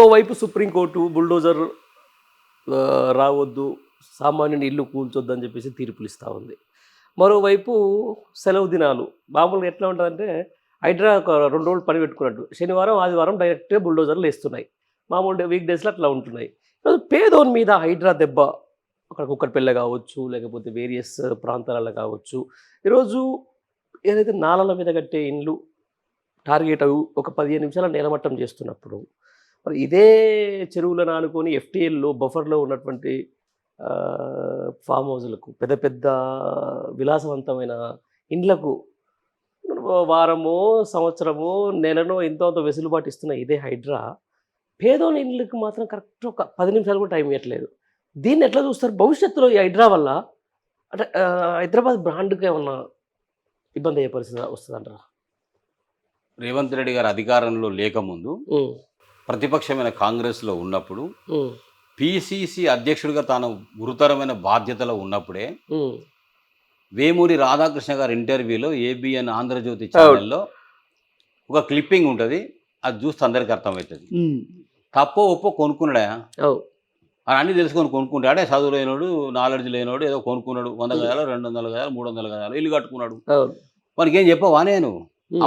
ఓవైపు supreme court bulldozer రావద్దు, సామాన్యుని ఇల్లు కూల్చొద్దని చెప్పేసి తీర్పులు ఇస్తూ ఉంది. మరోవైపు సెలవు దినాలు మామూలుగా ఎట్లా ఉంటుందంటే హైడ్రా ఒక 2 రోజులు పని పెట్టుకున్నట్టు శనివారం, ఆదివారం డైరెక్ట్‌గా బుల్డోజర్లు వేస్తున్నాయి. మామూలు వీక్ డేస్‌లో అట్లా ఉంటున్నాయి. ఈరోజు పేదోని మీద హైడ్రా దెబ్బ అక్కడ కుక్కట్పల్లె కావచ్చు, లేకపోతే వేరియస్ ప్రాంతాలలో కావచ్చు. ఈరోజు ఏదైతే నాలల మీద కట్టే ఇండ్లు టార్గెట్ ఒక 15 నిమిషాల నేలమట్టం చేస్తున్నప్పుడు, మరి ఇదే చెరువులను ఆనుకొని ఎఫ్టీఎల్‌లో బఫర్‌లో ఉన్నటువంటి ఫామ్ హౌస్‌లకు పెద్ద పెద్ద విలాసవంతమైన ఇండ్లకు వారమో, సంవత్సరమో, నెలనో ఎంతో అంత వెసులుబాటు ఇస్తున్న ఇదే హైడ్రా పేదోని ఇండ్లకి మాత్రం కరెక్ట్ ఒక 10 నిమిషాలు కూడా టైం ఇవ్వట్లేదు. దీన్ని ఎట్లా చూస్తారు? భవిష్యత్తులో ఈ హైడ్రా వల్ల అంటే హైదరాబాద్ బ్రాండ్‌కి ఏమన్నా ఇబ్బంది అయ్యే పరిస్థితి వస్తదంటారా? రేవంత్ రెడ్డి గారు అధికారంలో లేకముందు హ్మ్. ప్రతిపక్షమైన కాంగ్రెస్లో ఉన్నప్పుడు హ్మ్. పిసిసి అధ్యక్షుడిగా తాను గురుతరమైన బాధ్యతలో ఉన్నప్పుడే హ్మ్. వేమూరి రాధాకృష్ణ గారి ఇంటర్వ్యూలో ఏబిఎన్ ఆంధ్రజ్యోతి ఛానల్లో ఒక క్లిప్పింగ్ ఉంటుంది. అది చూస్తే అందరికీ అర్థమవుతుంది. తప్పో ఒప్పో కొనుక్కున్నాడా అవు. అని అన్నీ తెలుసుకొని కొనుక్కుంటాడే. చదువు లేనోడు, నాలెడ్జ్ లేనోడు ఏదో కొనుక్కున్నాడు. 100 గజాలు, 200 గజాలు, 300 గజాలు ఇల్లు కట్టుకున్నాడు. అవును. వానికి ఏం చెప్పవా? నేను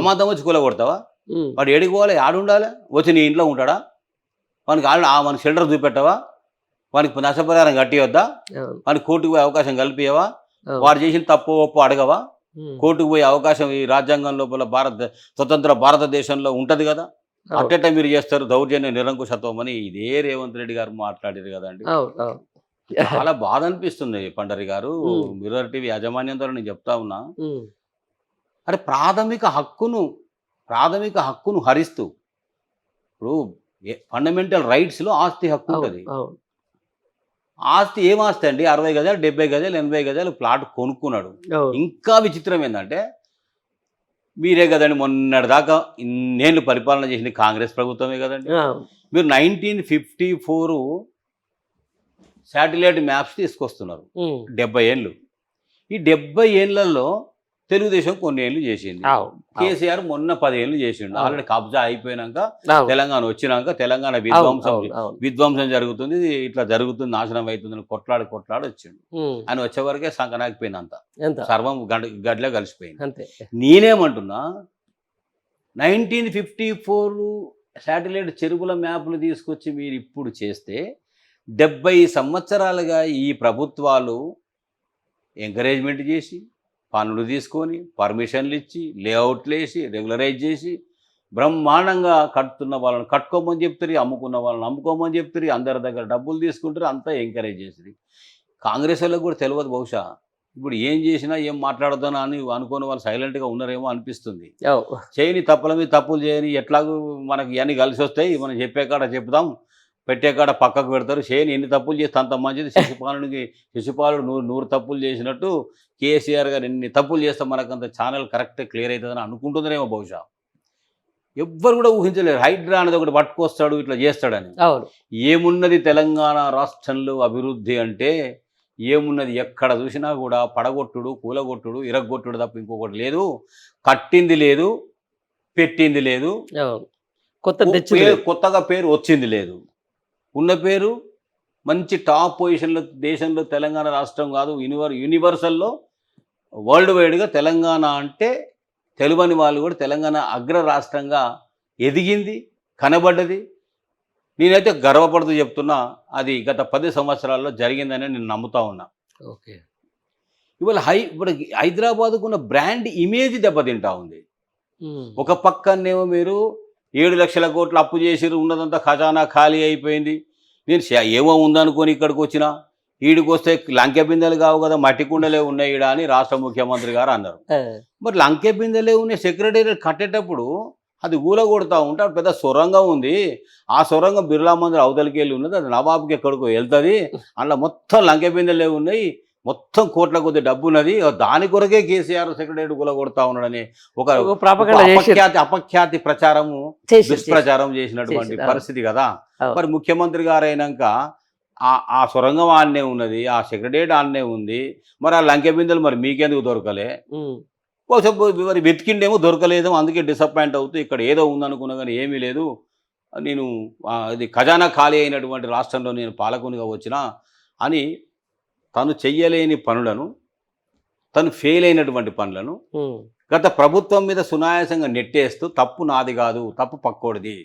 అమాంతం వచ్చి కూలగొడతావా? హ్మ్. వాడు ఏడికి పోవాలి? ఆడుండాలి? వచ్చి నీ ఇంట్లో ఉంటాడా? వానికి మనకి షెల్టర్ చూపెట్టవా? వానికి నష్టపరిహారం కట్టియొద్దా? అవును. వానికి కోర్టుకు పోయే అవకాశం కల్పియవా? అవును. వాడు చేసిన తప్పు ఒప్పు అడగవా? హ్మ్. కోర్టుకు పోయే అవకాశం ఈ రాజ్యాంగం లోపల స్వతంత్ర భారతదేశంలో ఉంటుంది కదా. అవును. అట్టేట మీరు చేస్తారు దౌర్జన్య నిరంకుశత్వం అని ఇదే రేవంత్ రెడ్డి గారు మాట్లాడారు కదండి. అవును. అవును. చాలా బాధ అనిపిస్తుంది పండరి గారు. హ్మ్. మిర్రర్ టీవీ యాజమాన్యం ద్వారా నేను చెప్తా ఉన్నా. హ్మ్. అరే ప్రాథమిక హక్కును హరిస్తూ ఇప్పుడు ఫండమెంటల్ రైట్స్లో ఆస్తి హక్కు అవును. ఉంటుంది. అవును. ఆస్తి ఏం ఆస్తి అండి? 60 గజాలు, 70 గజాలు, 80 గజాలు ప్లాట్ కొనుక్కున్నాడు. అవును. ఇంకా విచిత్రం ఏంటంటే మీరే కదండి మొన్నటిదాకా ఇన్నేళ్ళు పరిపాలన చేసింది కాంగ్రెస్ ప్రభుత్వమే కదండి. అవును. మీరు 1954 శాటిలైట్ మ్యాప్స్ తీసుకొస్తున్నారు. హ్మ్. 70 ఏళ్ళు. ఈ 70 ఏళ్లలో తెలుగుదేశం కొన్ని ఏళ్ళు చేసింది. అవును. కేసీఆర్ మొన్న 10 ఏళ్ళు చేసిండు. అవును. ఆల్రెడీ కబ్జా అయిపోయినాక అవును. తెలంగాణ వచ్చినాక తెలంగాణ అవును. అవును. అవును. విధ్వంసం జరుగుతుంది, ఇట్లా జరుగుతుంది, నాశనం అవుతుందని కొట్లాడి వచ్చిండు. హ్మ్. ఆయన వచ్చే వరకే సంకనాకపోయింది అంతా. ఎంత? సర్వం గడ్లో కలిసిపోయింది. అంతే. నేనేమంటున్నా 1954 శాటిలైట్ చెరువుల మ్యాప్లు తీసుకొచ్చి మీరు ఇప్పుడు చేస్తే 70 సంవత్సరాలుగా ఈ ప్రభుత్వాలు ఎంకరేజ్మెంట్ చేసి పనులు తీసుకొని పర్మిషన్లు ఇచ్చి లేఅవుట్లు వేసి రెగ్యులరైజ్ చేసి బ్రహ్మాండంగా కట్టుతున్న వాళ్ళని కట్టుకోమని చెప్తారు, అమ్ముకున్న వాళ్ళని అమ్ముకోమని చెప్తారు, అందరి దగ్గర డబ్బులు తీసుకుంటారు, అంతా ఎంకరేజ్ చేస్తారు. కాంగ్రెస్ వాళ్ళకి కూడా తెలియదు బహుశా ఇప్పుడు ఏం చేసినా ఏం మాట్లాడతానా అని అనుకుని వాళ్ళు సైలెంట్గా ఉన్నారేమో అనిపిస్తుంది. అవును. చేయని తప్పుల మీద తప్పులు చేయని ఎట్లాగూ మనకి ఇవన్నీ కలిసి వస్తాయి, మనం చెప్పే కాడ చెప్తాం, పెట్టే కాడ పక్కకు పెడతారు. చేయని ఎన్ని తప్పులు చేస్తే అంత మంచిది. శిశుపాలుడు 100 తప్పులు చేసినట్టు కేసీఆర్ గారు ఎన్ని తప్పులు చేస్తే మనకంత ఛానల్ కరెక్ట్ క్లియర్ అవుతుందని అనుకుంటుందనేమో బహుశా. ఎవ్వరు కూడా ఊహించలేరు హైడ్రా అనేది ఒకటి పట్టుకొస్తాడు ఇట్లా చేస్తాడని. అవును. ఏమున్నది తెలంగాణ రాష్ట్రంలో అభివృద్ధి అంటే ఏమున్నది? ఎక్కడ చూసినా కూడా పడగొట్టుడు, కూలగొట్టుడు, ఇరగొట్టుడు తప్ప ఇంకొకటి లేదు. కట్టింది లేదు, పెట్టింది లేదు, అవును. కొత్తగా పేరు వచ్చింది లేదు. ఉన్న పేరు మంచి టాప్ పొజిషన్లో దేశంలో తెలంగాణ రాష్ట్రం కాదు యూనివర్సల్లో వరల్డ్ వైడ్గా తెలంగాణ అంటే తెలువని వాళ్ళు కూడా తెలంగాణ అగ్ర రాష్ట్రంగా ఎదిగింది, కనబడ్డది. నేనైతే గర్వపడుతూ చెప్తున్నా, అది గత 10 సంవత్సరాల్లో జరిగిందని నేను నమ్ముతా ఉన్నా. ఓకే. ఇప్పుడు హైదరాబాద్కు ఉన్న బ్రాండ్ ఇమేజ్ దెబ్బతింటా ఉంది. ఒక పక్కనేమో మీరు 7 లక్షల కోట్లు అప్పు చేసిరు, ఉన్నదంతా ఖజానా ఖాళీ అయిపోయింది. నేను ఏమో ఉందనుకొని ఇక్కడికి వచ్చినా, ఈడికి వస్తే లంకె బిందెలు కావు కదా, మట్టి కుండలే ఉన్నాయి ఈడ అని రాష్ట్ర ముఖ్యమంత్రి గారు అన్నారు. మరి లంకె బిందెలే ఉన్నాయి సెక్రటేరియట్ కట్టేటప్పుడు అది ఊలగొడతా ఉంటే అక్కడ పెద్ద సొరంగం ఉంది. ఆ సొరంగం బిర్లా మందిర్ అవతలికి వెళ్ళి ఉన్నది, అది నవాబుకి ఎక్కడికో వెళ్తుంది. అందులో మొత్తం లంకె బిందెలే ఉన్నాయి, మొత్తం కోట్ల కొద్ది డబ్బు ఉన్నది. దాని కొరకే కేసీఆర్ సెక్రటరీ కూలగొడతా ఉన్నాడని ఒక అపఖ్యాతి ప్రచారము, దుష్ప్రచారం చేసినటువంటి పరిస్థితి కదా. మరి ముఖ్యమంత్రి గారు అయినాక ఆ సొరంగం ఆడనే ఉన్నది, ఆ సెక్రటరియట్ ఆడనే ఉంది. మరి ఆ లంకె బిందెలు మరి మీకెందుకు దొరకలే? మరి వెతికిండేమో దొరకలేదేమో, అందుకే డిసప్పాయింట్ అవుతూ ఇక్కడ ఏదో ఉందనుకున్నా కానీ ఏమీ లేదు, నేను ఇది ఖజానా ఖాళీ అయినటువంటి రాష్ట్రంలో నేను పాలకునిగా వచ్చినా అని తను చెయ్యలేని పనులను, తను ఫెయిల్ అయినటువంటి పనులను గత ప్రభుత్వం మీద సునాయాసంగా నెట్టేస్తూ తప్పు నాది కాదు, తప్పు పక్కోడిది,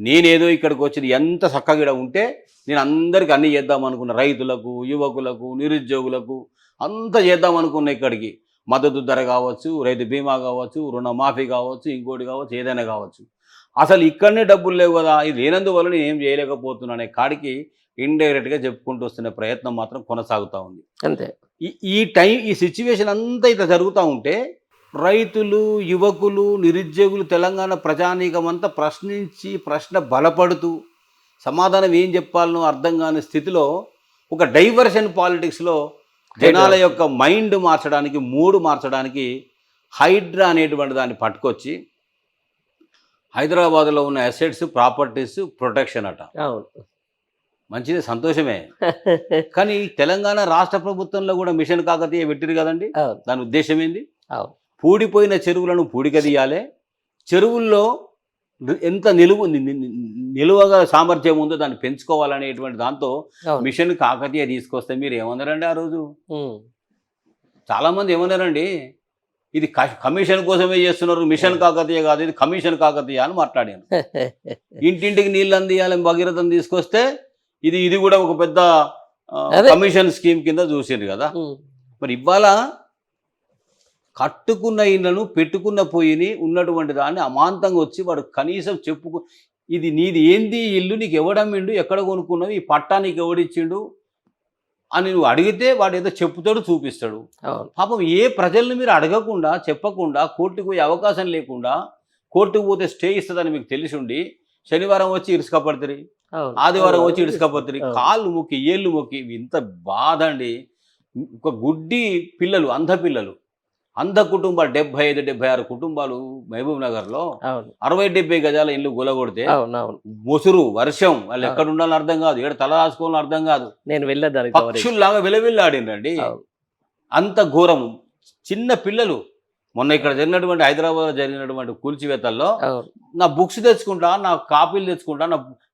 నేనేదో ఇక్కడికి వచ్చింది ఎంత చక్కగా ఉంటే నేను అందరికీ అన్నీ చేద్దాం అనుకున్న, రైతులకు, యువకులకు, నిరుద్యోగులకు అంతా చేద్దాం అనుకున్న, ఇక్కడికి మద్దతు ధర కావచ్చు, రైతు బీమా కావచ్చు, రుణమాఫీ కావచ్చు, ఇంకోటి కావచ్చు, ఏదైనా కావచ్చు, అసలు ఇక్కడనే డబ్బులు లేవు కదా, ఇది లేనందువల్ల నేను ఏం చేయలేకపోతున్నా అనే కాడికి ఇండైరెక్ట్గా చెప్పుకుంటూ వస్తున్న ప్రయత్నం మాత్రం కొనసాగుతూ ఉంది. అంతే. ఈ సిచ్యువేషన్ అంతా ఇట్లా జరుగుతూ ఉంటే రైతులు, యువకులు, నిరుద్యోగులు, తెలంగాణ ప్రజానీకం అంతా ప్రశ్న బలపడుతూ సమాధానం ఏం చెప్పాలనో అర్థం కాని స్థితిలో ఒక డైవర్షన్ పాలిటిక్స్లో జనాల యొక్క మైండ్ మార్చడానికి, మూడు మార్చడానికి హైడ్రా అనేటువంటి దాన్ని పట్టుకొచ్చి హైదరాబాద్లో ఉన్న అసెట్స్, ప్రాపర్టీస్ ప్రొటెక్షన్ అట. మంచిదే, సంతోషమే. కానీ తెలంగాణ రాష్ట్ర ప్రభుత్వంలో కూడా మిషన్ కాకతీయ పెట్టిరు కదండి. దాని ఉద్దేశం ఏంది? పూడిపోయిన చెరువులను పూడికదీయాలి, చెరువుల్లో ఎంత నిలువగా సామర్థ్యం ఉందో దాన్ని పెంచుకోవాలనేటువంటి దాంతో మిషన్ కాకతీయ తీసుకొస్తే మీరు ఏమన్నారండి ఆ రోజు? చాలామంది ఏమన్నారండి, ఇది కమిషన్ కోసమే చేస్తున్నారు, మిషన్ కాకతీయ కాదు, ఇది కమిషన్ కాకతీయ అని మాట్లాడాను. ఇంటింటికి నీళ్ళు అందియాలని భగీరథం తీసుకొస్తే ఇది కూడా ఒక పెద్ద కమిషన్ స్కీమ్ కింద చూసిండ్రు కదా. మరి ఇవాళ కట్టుకున్న ఇళ్ళను, పెట్టుకున్న పొయ్యిని, ఉన్నటువంటి దాన్ని అమాంతంగా వచ్చి వాడు కనీసం ఇది నీది ఏంది ఇల్లు, నీకు ఎవడమ్మిండు, ఎక్కడ కొనుక్కున్నావు, ఈ పట్టా నీకు ఎవడిచ్చిండు అని నువ్వు అడిగితే వాడు ఏదో చెప్పుతాడు, చూపిస్తాడు. పాపం ఏ ప్రజలను మీరు అడగకుండా, చెప్పకుండా, కోర్టుకు పోయే అవకాశం లేకుండా, కోర్టుకు పోతే స్టే ఇస్తుందని మీకు తెలిసి ఉండి శనివారం వచ్చి ఇరుసుకపడుతుంది, ఆదివారం వచ్చి ఇరుసుకపడుతుంది, కాళ్ళు మొక్కి, ఏళ్ళు మొక్కి, ఇంత బాధ అండి. ఒక గుడ్డి పిల్లలు, అంధ కుటుంబాలు 75-76 కుటుంబాలు మహబూబ్ నగర్లో 60-70 గజాల ఇల్లు గులగొడితే ముసురు, వర్షం, వాళ్ళు ఎక్కడ ఉండాలని అర్థం కాదు, ఏడు తల రాసుకోవాలని అర్థం కాదు, నేను వెళ్ళేదాన్ని పక్షుల్లాగా విలవిల్లాడిండ్రండి. అంత ఘోరము. చిన్న పిల్లలు మొన్న ఇక్కడ జరిగినటువంటి, హైదరాబాద్లో జరిగినటువంటి కూల్చివేతల్లో నా బుక్స్ తెచ్చుకుంటా, నా కాపీలు తెచ్చుకుంటా,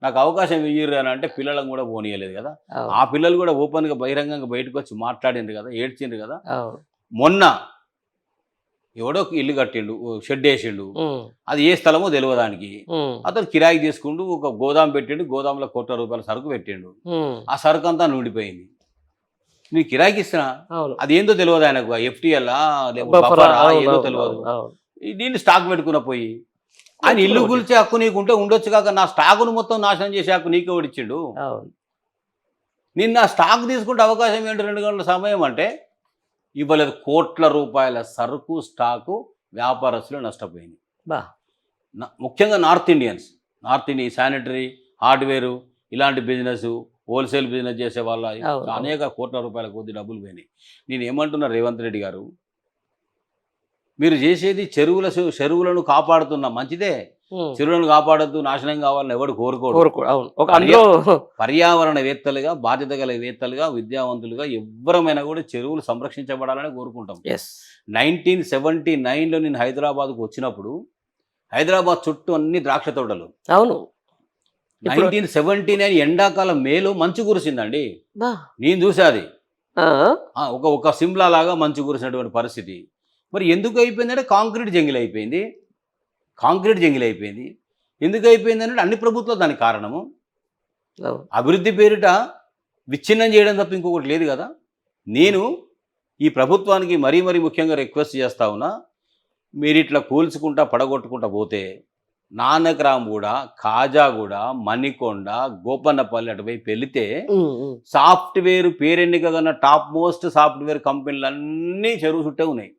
నాకు అవకాశం ఇయ్యరు అని అంటే పిల్లలను కూడా పోనీయలేదు కదా. ఆ పిల్లలు కూడా ఓపెన్గా బహిరంగంగా బయటకు వచ్చి మాట్లాడిండ్రు కదా, ఏడ్చిండ్రు కదా. మొన్న ఎవడో ఇల్లు కట్టిండు, షెడ్ వేసిండు, అది ఏ స్థలమో తెలియదానికి, అతను కిరాయి తీసుకుంటూ ఒక గోదాం పెట్టిండు, గోదాంలో ₹1,00,00,000 సరుకు పెట్టిండు, ఆ సరుకు అంతా నూడిపోయింది. నువ్వు కిరాయికి ఇస్తున్నా, అది ఏందో తెలియదు ఆయనకు, FTL ఏదో తెలియదు. దీన్ని స్టాక్ పెట్టుకున్న పోయి ఆయన ఇల్లు కూల్చే హక్కు నీకుంటే ఉండొచ్చు కాక, నా స్టాకును మొత్తం నాశనం చేసే హక్కు నీకే ఓడిచ్చిండు. నిన్న స్టాక్ తీసుకుంటే అవకాశం ఏంటి? 2 గంటల సమయం అంటే ఇవ్వలేదు. కోట్ల రూపాయల సరుకు, స్టాకు వ్యాపారస్తులు నష్టపోయింది. ముఖ్యంగా నార్త్ ఇండియన్ శానిటరీ, హార్డ్వేరు, ఇలాంటి బిజినెస్, హోల్సేల్ బిజినెస్ చేసే వాళ్ళ అనేక కోట్ల రూపాయల కొద్ది డబ్బులు పోయినాయి. నేను ఏమంటున్నా, రేవంత్ రెడ్డి గారు, మీరు చేసేది చెరువులను కాపాడుతున్నా మంచిదే, చెరువులను కాపాడద్దు, నాశనం కావాలని ఎవడు కోరుకోడు. పర్యావరణవేత్తలుగా, బాధ్యత గల వేత్తలుగా, విద్యావంతులుగా ఎవరమైనా కూడా చెరువులు సంరక్షించబడాలని కోరుకుంటాం. 1979లో నేను హైదరాబాద్కు వచ్చినప్పుడు హైదరాబాద్ చుట్టూ అన్ని ద్రాక్ష తోటలు. 1979 ఎండాకాలం మేలో మంచు కురిసిందండి, నేను చూసాది. ఒక సిమ్లా లాగా మంచు కురిసినటువంటి పరిస్థితి. మరి ఎందుకు అయిపోయిందంటే కాంక్రీట్ జంగిల్ అయిపోయింది. ఎందుకు అయిపోయిందంటే అన్ని ప్రభుత్వాలు దానికి కారణము. అభివృద్ధి పేరిట విచ్ఛిన్నం చేయడం తప్ప ఇంకొకటి లేదు కదా. నేను ఈ ప్రభుత్వానికి మరీ ముఖ్యంగా రిక్వెస్ట్ చేస్తా ఉన్నా, మీరు ఇట్లా కూల్చుకుంటా పడగొట్టుకుంటా పోతే నానక్రామ్గూడ, ఖాజాగూడ, మణికొండ, గోపన్నపల్లి అటువైపు వెళితే సాఫ్ట్వేర్ పేరెన్నికగా టాప్ మోస్ట్ సాఫ్ట్వేర్ కంపెనీలు అన్నీ చెరువు చుట్టే ఉన్నాయి.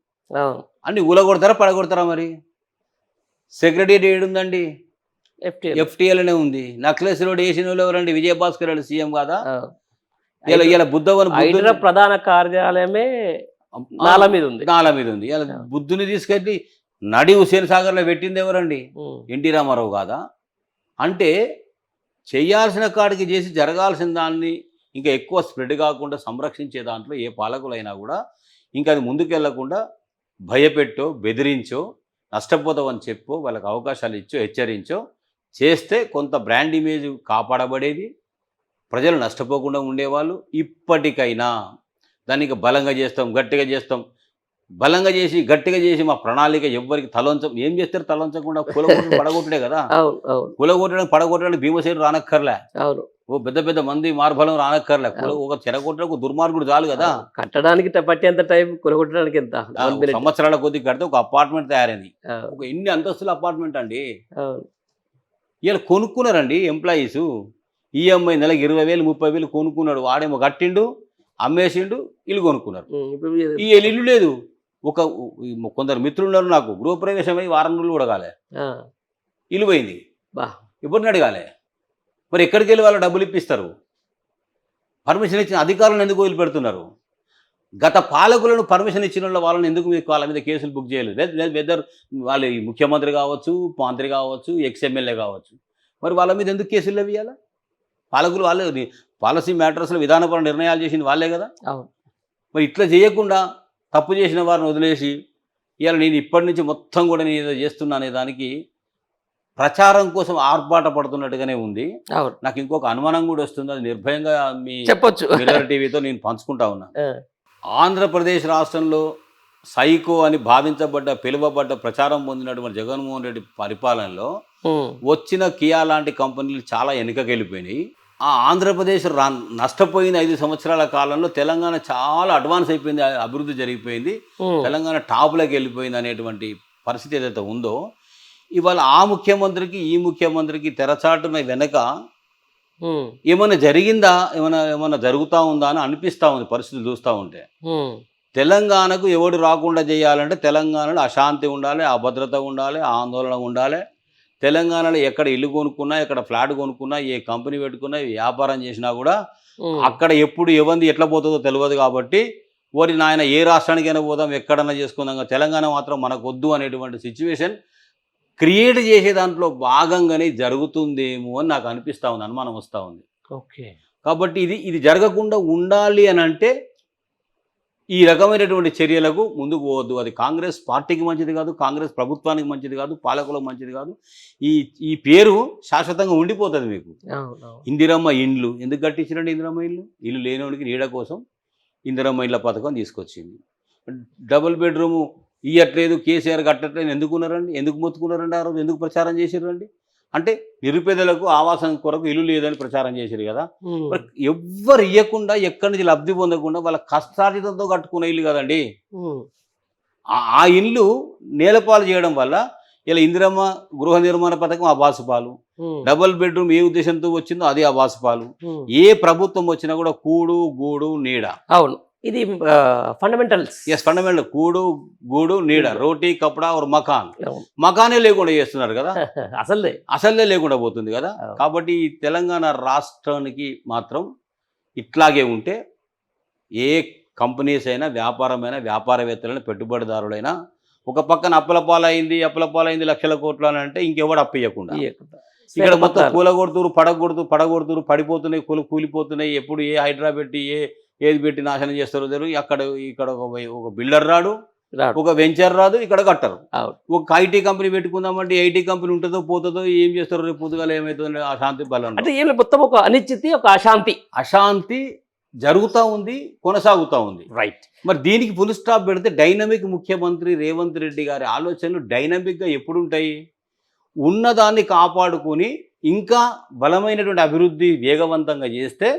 అన్ని ఊలగొడతారా, పడగొడతారా? మరి సెక్రటరీ ఏడుందండి? FTL అనే ఉంది. నక్లెస్ రోడ్ వేసిన వాళ్ళు ఎవరండి? విజయభాస్కర్ రెడ్డి సీఎం కాదా? ఇలా బుద్ధవన్ ప్రధాన కార్యాలయమే నాల మీద ఉంది. ఇలా బుద్ధుని తీసుకెళ్ళి నడి హుస్సేన్ సాగర్లో పెట్టింది ఎవరండి? ఎన్టీ రామారావు కాదా? అంటే చేయాల్సిన కాడికి చేసి జరగాల్సిన దాన్ని ఇంకా ఎక్కువ స్ప్రెడ్ కాకుండా సంరక్షించే దాంట్లో ఏ పాలకులైనా కూడా ఇంకా అది ముందుకెళ్లకుండా భయపెట్టో, బెదిరించో, నష్టపోతామని చెప్పో, వాళ్ళకి అవకాశాలు ఇచ్చో, హెచ్చరించో చేస్తే కొంత బ్రాండ్ ఇమేజ్ కాపాడబడేది, ప్రజలు నష్టపోకుండా ఉండేవాళ్ళు. ఇప్పటికైనా దానికి బలంగా చేస్తాం, గట్టిగా చేస్తాం, బలంగా చేసి గట్టిగా చేసి మా ప్రణాళిక ఎవ్వరికి తలవంచం. ఏం చేస్తారు తలవంచకుండా? కూలగొట్టడం పడగొట్టుడే కదా. అవును అవును కూలగొట్టడం పడగొట్టడానికి భీమసేనుడు రానక్కర్లే, అవును. ఓ పెద్ద పెద్ద మంది మార్బలం రానక్కర్లే. ఒక చెరగొట్టడం ఒక దుర్మార్గుడు చాలు కదా. కట్టడానికి పట్టేంత టైం, కొనగొట్టడానికి ఎంత? ఒక సంవత్సరాల కొద్ది కడితే ఒక అపార్ట్మెంట్ తయారైంది. అవును ఒక ఎన్ని అంతస్తుల అపార్ట్మెంట్ అండి. అవును. ఇలా కొనుక్కున్నారండి ఎంప్లాయీస్. ఈఎంఐ నెలకు 20,000 30,000 కొనుక్కున్నాడు. వాడేమో కట్టిండు, అమ్మేసిండు, ఇల్లు కొనుక్కున్నారు. ఇప్పుడు ఈ ఇల్లు లేదు. ఒక కొందరు మిత్రులు ఉన్నారు నాకు, గృహప్రవేశం అయ్యి వారం రోజులు కూడా కాలే, ఇల్లు పోయింది. బా ఎవరిని అడగాలి? మరి ఎక్కడికి వెళ్ళి వాళ్ళు డబ్బులు ఇప్పిస్తారు? పర్మిషన్ ఇచ్చిన అధికారులను ఎందుకు వదిలిపెడుతున్నారు? గత పాలకులను పర్మిషన్ ఇచ్చిన వాళ్ళని ఎందుకు వాళ్ళ మీద కేసులు బుక్ చేయలేదు? లేదు వెదర్ వాళ్ళు ఈ ముఖ్యమంత్రి కావచ్చు, మంత్రి కావచ్చు, ఎక్స్ఎమ్మెల్యే కావచ్చు, మరి వాళ్ళ మీద ఎందుకు కేసులు ఇవ్వాలి? పాలకులు వాళ్ళే, పాలసీ మ్యాటర్స్లో విధానపర నిర్ణయాలు చేసింది వాళ్ళే కదా. అవును. మరి ఇట్లా చేయకుండా తప్పు చేసిన వారిని వదిలేసి ఇవాళ నేను ఇప్పటి నుంచి మొత్తం కూడా నేను ఏదో చేస్తున్నా అనే దానికి ప్రచారం కోసం ఆర్భాట పడుతున్నట్టుగానే ఉంది. అవును. నాకు ఇంకొక అనుమానం కూడా వస్తుంది, అది నిర్భయంగా మీ చెప్పొచ్చు. మిర్రర్ టీవీతో నేను పంచుకుంటా ఉన్నా. ఆంధ్రప్రదేశ్ రాష్ట్రంలో సైకో అని పిలువబడ్డ ప్రచారం పొందినటువంటి జగన్మోహన్ రెడ్డి పరిపాలనలో వచ్చిన కియా లాంటి కంపెనీలు చాలా వెనుకకి వెళ్ళిపోయినాయి. ఆ ఆంధ్రప్రదేశ్ నష్టపోయిన 5 సంవత్సరాల కాలంలో తెలంగాణ చాలా అడ్వాన్స్ అయిపోయింది, అభివృద్ధి జరిగిపోయింది, తెలంగాణ టాప్లోకి వెళ్ళిపోయింది అనేటువంటి పరిస్థితి ఏదైతే ఉందో, ఇవాళ ఆ ముఖ్యమంత్రికి ఈ ముఖ్యమంత్రికి తెరచాటున వెనక ఏమైనా జరిగిందా, ఏమైనా జరుగుతూ ఉందా అని అనిపిస్తూ ఉంది పరిస్థితులు చూస్తూ ఉంటే. తెలంగాణకు ఎవడు రాకుండా చేయాలంటే తెలంగాణలో అశాంతి ఉండాలి, అభద్రత ఉండాలి, ఆందోళన ఉండాలి. తెలంగాణలో ఎక్కడ ఇల్లు కొనుక్కున్నా, ఎక్కడ ఫ్లాట్ కొనుక్కున్నా, ఏ కంపెనీ పెట్టుకున్నా, వ్యాపారం చేసినా కూడా అక్కడ ఎప్పుడు ఎవరిది ఎట్లా పోతుందో తెలియదు. కాబట్టి ఓరి నాయన ఏ రాష్ట్రానికైనా పోదాం, ఎక్కడన్నా చేసుకుందాం, తెలంగాణ మాత్రం మనకు వద్దు అనేటువంటి సిచ్యువేషన్ క్రియేట్ చేసే దాంట్లో భాగంగానే జరుగుతుందేమో అని నాకు అనిపిస్తూ ఉంది, అనుమానం వస్తూ ఉంది. ఓకే. కాబట్టి ఇది జరగకుండా ఉండాలి అని అంటే ఈ రకమైనటువంటి చర్యలకు ముందుకు పోవద్దు. అది కాంగ్రెస్ పార్టీకి మంచిది కాదు, కాంగ్రెస్ ప్రభుత్వానికి మంచిది కాదు, పాలకులకు మంచిది కాదు. ఈ పేరు శాశ్వతంగా ఉండిపోతుంది మీకు. ఇందిరమ్మ ఇండ్లు ఎందుకు కట్టించినండి? ఇందిరమ్మ ఇల్లు లేనివాడికి నీడ కోసం ఇందిరమ్మ ఇండ్ల పథకం తీసుకొచ్చింది. డబుల్ బెడ్రూము ఇయ్యట్లేదు, కేసీఆర్ కట్టట్లేదు ఎందుకున్నారండి? ఎందుకు మొత్తుకున్నారండి? ఆ రోజు ఎందుకు ప్రచారం చేసిరండి? అంటే నిరుపేదలకు ఆవాసం కొరకు ఇల్లు లేదని ప్రచారం చేశారు కదా. ఎవ్వరు ఇవ్వకుండా, ఎక్కడి నుంచి లబ్ధి పొందకుండా వాళ్ళ కష్టార్జితంతో కట్టుకునే ఇల్లు కదండి. ఆ ఇల్లు నేలపాలు చేయడం వల్ల ఇలా ఇందిరమ్మ గృహ నిర్మాణ పథకం అబాసుపాలు, డబుల్ బెడ్రూమ్ ఏ ఉద్దేశంతో వచ్చిందో అది అబాసుపాలు. ఏ ప్రభుత్వం వచ్చినా కూడా కూడు గూడు నీడ. అవును, ఇది ఫండమెంటల్స్. ఫండమెంటల్ కూడు గూడు నీడ, రోటీ కపడా और మకానే లేకుండా చేస్తున్నారు కదా. అసలే లేకుండా పోతుంది కదా. కాబట్టి ఈ తెలంగాణ రాష్ట్రానికి మాత్రం ఇట్లాగే ఉంటే ఏ కంపెనీస్ అయినా, వ్యాపారమైనా, వ్యాపారవేత్తలైనా, పెట్టుబడిదారులైనా ఒక పక్కన అప్పలపాలైంది లక్షల కోట్లు అని అంటే ఇంకెవడు అప్పు ఇవ్వకుండా, ఇక్కడ మొత్తం పడగొడుతురు పడిపోతున్నాయి, కూలిపోతున్నాయి. ఎప్పుడు ఏ హైడ్రా పెట్టి ఏది పెట్టి నాశనం చేస్తారో తెలియదు. ఇక్కడ ఒక బిల్డర్ రాడు, ఒక వెంచర్ రాదు, ఇక్కడ కట్టరు. ఒక ఐటీ కంపెనీ పెట్టుకుందామంటే ఐటీ కంపెనీ ఉంటుందో పోతుందో, ఏం చేస్తారో రేపు పొద్దుగాల ఏమవుతుందో అశాంతి బలం. అంటే మొత్తం ఒక అనిశ్చితి, ఒక అశాంతి జరుగుతూ ఉంది, కొనసాగుతూ ఉంది. రైట్. మరి దీనికి ఫుల్ స్టాప్ పెడితే డైనమిక్ ముఖ్యమంత్రి రేవంత్ రెడ్డి గారి ఆలోచనలు డైనమిక్గా ఎప్పుడు ఉంటాయి? ఉన్నదాన్ని కాపాడుకొని ఇంకా బలమైనటువంటి అభివృద్ధి వేగవంతంగా చేస్తే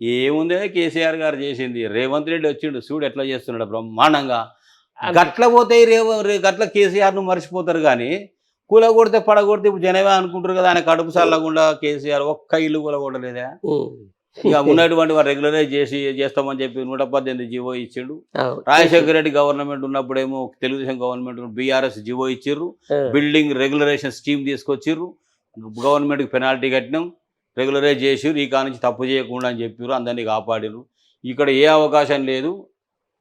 ఏముందే కేసీఆర్ గారు చేసింది, రేవంత్ రెడ్డి వచ్చిండు చూడు ఎట్లా చేస్తున్నాడు బ్రహ్మాండంగా. గట్ల పోతే గట్ల కేసీఆర్ను మర్చిపోతారు. కానీ కూలగొడితే పడగొడితే ఇప్పుడు జనమే అనుకుంటారు కదా, ఆయన కడుపు చల్లకుండా కేసీఆర్ ఒక్క ఇల్లు కూలగొడలేదా? ఇక ఉన్నటువంటి వారు రెగ్యులరైజ్ చేస్తామని చెప్పి 118 జీవో ఇచ్చిండు. రాజశేఖర రెడ్డి గవర్నమెంట్ ఉన్నప్పుడేమో తెలుగుదేశం గవర్నమెంట్ బీఆర్ఎస్ జీవో ఇచ్చిర్రు, బిల్డింగ్ రెగ్యులరేషన్ స్కీమ్ తీసుకొచ్చిర్రు, గవర్నమెంట్కి పెనాల్టీ కట్టినాం, రెగ్యులరైజ్ చేసిర్రు, ఈ కానించి తప్పు చేయకుండా అని చెప్పారు, అందరినీ కాపాడిరు. ఇక్కడ ఏ అవకాశం లేదు.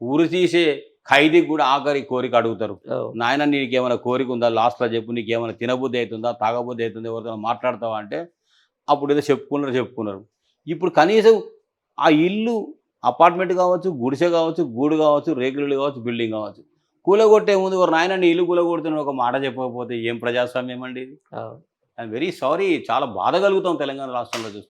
ఊరు తీసే ఖైదీకి కూడా ఆఖరి కోరిక అడుగుతారు, నాయన నీకేమైనా కోరిక ఉందా లాస్ట్లో చెప్పు, నీకేమైనా తినబుద్ధి అవుతుందా, తాగబుద్ధి అవుతుందా, ఎవరితో మాట్లాడతావా అంటే అప్పుడు ఏదో చెప్పుకున్నారు. ఇప్పుడు కనీసం ఆ ఇల్లు అపార్ట్మెంట్ కావచ్చు, గుడిసె కావచ్చు, గూడు కావచ్చు, రేకులు కావచ్చు, బిల్డింగ్ కావచ్చు, కూలగొట్టే ముందు నాయన నీ ఇల్లు కూలగొడుతున్న ఒక మాట చెప్పకపోతే ఏం ప్రజాస్వామ్యం అండి ఇది? ఐఎమ్ వెరీ సారీ, చాలా బాధ కలుగుతాం తెలంగాణ రాష్ట్రంలో చూస్తే.